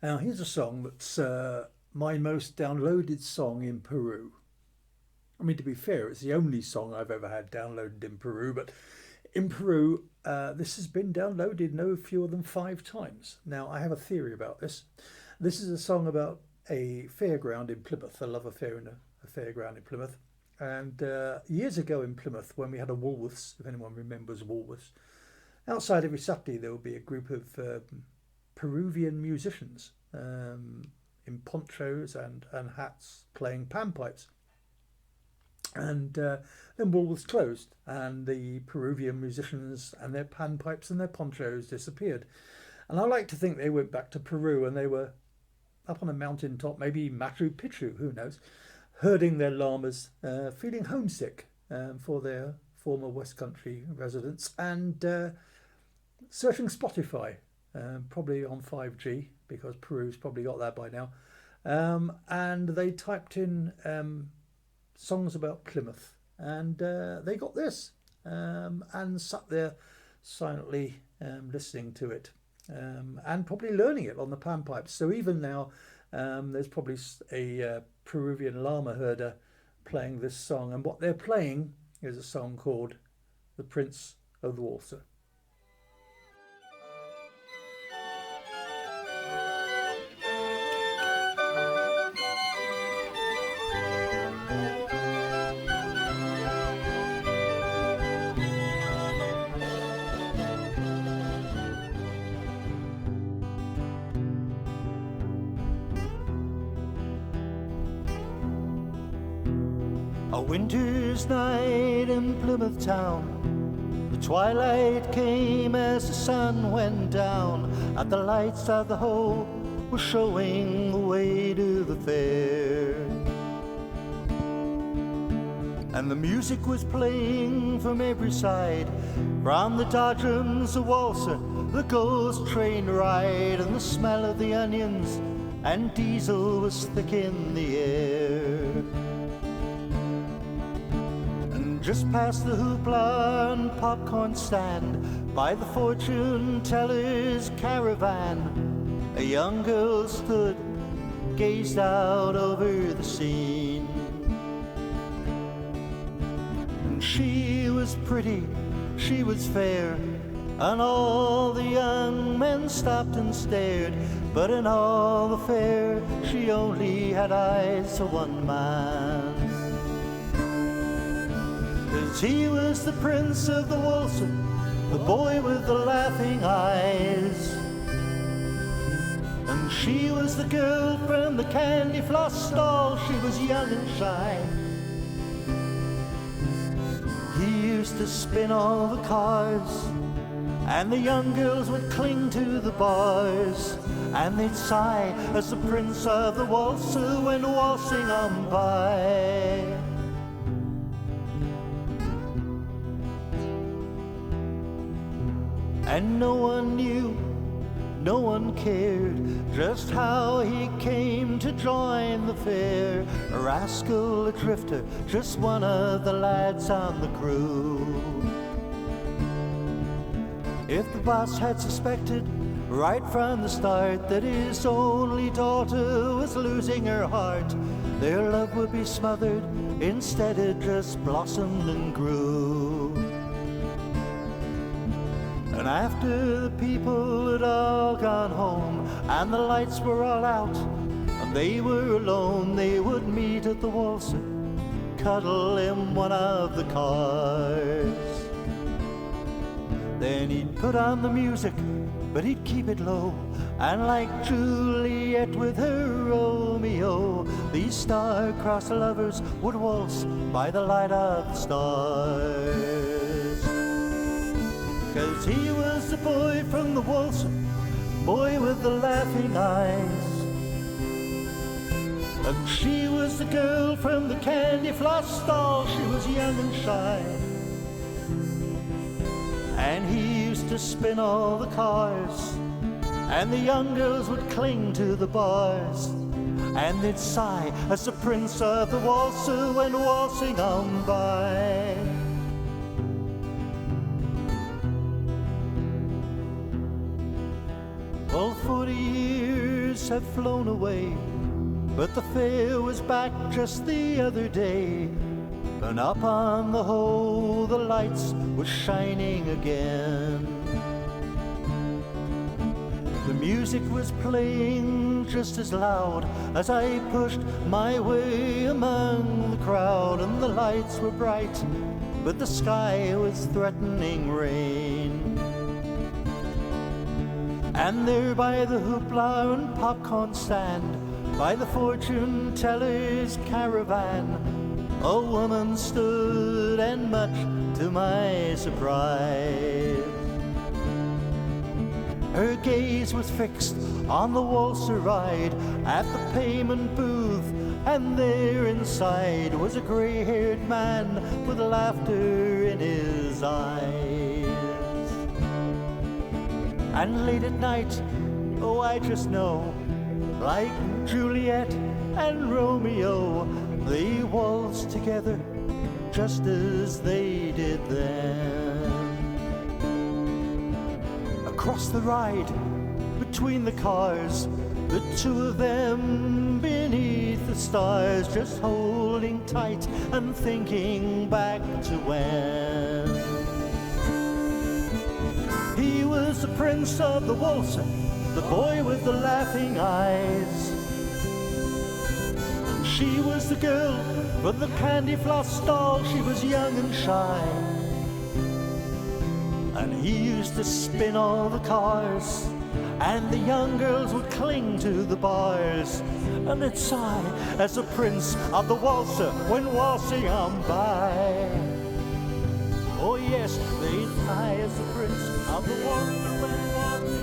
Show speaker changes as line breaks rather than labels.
Now, here's a song that's my most downloaded song in Peru. I mean, to be fair, it's the only song I've ever had downloaded in Peru, but in Peru, this has been downloaded no fewer than 5 times. Now, I have a theory about this. This is a song about a fairground in Plymouth. I love a fairground in Plymouth. And years ago in Plymouth, when we had a Woolworths, if anyone remembers Woolworths, outside every Saturday there would be a group of Peruvian musicians in ponchos and hats playing panpipes. And then Woolworths closed, and the Peruvian musicians and their panpipes and their ponchos disappeared. And I like to think they went back to Peru and they were up on a mountain top, maybe Machu Picchu, who knows, herding their llamas, feeling homesick for their former West Country residents, and searching Spotify, probably on 5G, because Peru's probably got that by now. And they typed in songs about Plymouth, and they got this, and sat there silently listening to it, and probably learning it on the panpipes. So even now, there's probably a Peruvian llama herder playing this song, and what they're playing is a song called "The Prince of the Waltzer."
A winter's night in Plymouth town, the twilight came as the sun went down, and the lights of the Hoe were showing the way to the fair. And the music was playing from every side, from the Dodgems, the Waltzer, the ghost train ride, and the smell of the onions and diesel was thick in the air. Just past the hoopla and popcorn stand, by the fortune teller's caravan, a young girl stood, gazed out over the scene. And she was pretty, she was fair, and all the young men stopped and stared. But in all the fair, she only had eyes for one man. 'Cause he was the prince of the Waltzer, the boy with the laughing eyes. And she was the girl from the candy floss stall, she was young and shy. He used to spin all the cars, and the young girls would cling to the bars, and they'd sigh as the prince of the Waltzer went waltzing on by. And no one knew, no one cared, just how he came to join the fair. A rascal, a drifter, just one of the lads on the crew. If the boss had suspected right from the start that his only daughter was losing her heart, their love would be smothered, instead it just blossomed and grew. And after the people had all gone home and the lights were all out and they were alone, they would meet at the Waltzer, cuddle in one of the cars. Then he'd put on the music, but he'd keep it low, and like Juliet with her Romeo, these star-crossed lovers would waltz by the light of the stars. 'Cause he was the boy from the Waltzer, boy with the laughing eyes. And she was the girl from the candy floss stall, she was young and shy. And he used to spin all the cars, and the young girls would cling to the bars, and they'd sigh as the prince of the Waltzer went waltzing on by. Well, 40 years years have flown away, but the fair was back just the other day, and up on the Hoe the lights were shining again. The music was playing just as loud as I pushed my way among the crowd, and the lights were bright, but the sky was threatening rain. And there by the hoopla and popcorn stand, by the fortune teller's caravan, a woman stood, and much to my surprise, her gaze was fixed on the Waltzer ride at the payment booth, and there inside was a gray-haired man with laughter in his eyes. And late at night, oh, I just know, like Juliet and Romeo, they waltzed together just as they did then. Across the ride, between the cars, the two of them beneath the stars, just holding tight and thinking back to when he was the prince of the Waltzer, the boy with the laughing eyes. She was the girl from the candy floss stall, she was young and shy. And he used to spin all the cars, and the young girls would cling to the bars, and they'd sigh as the prince of the Waltzer went waltzing on by. Oh yes, they'd sigh as the prince of the Waltzer went waltzing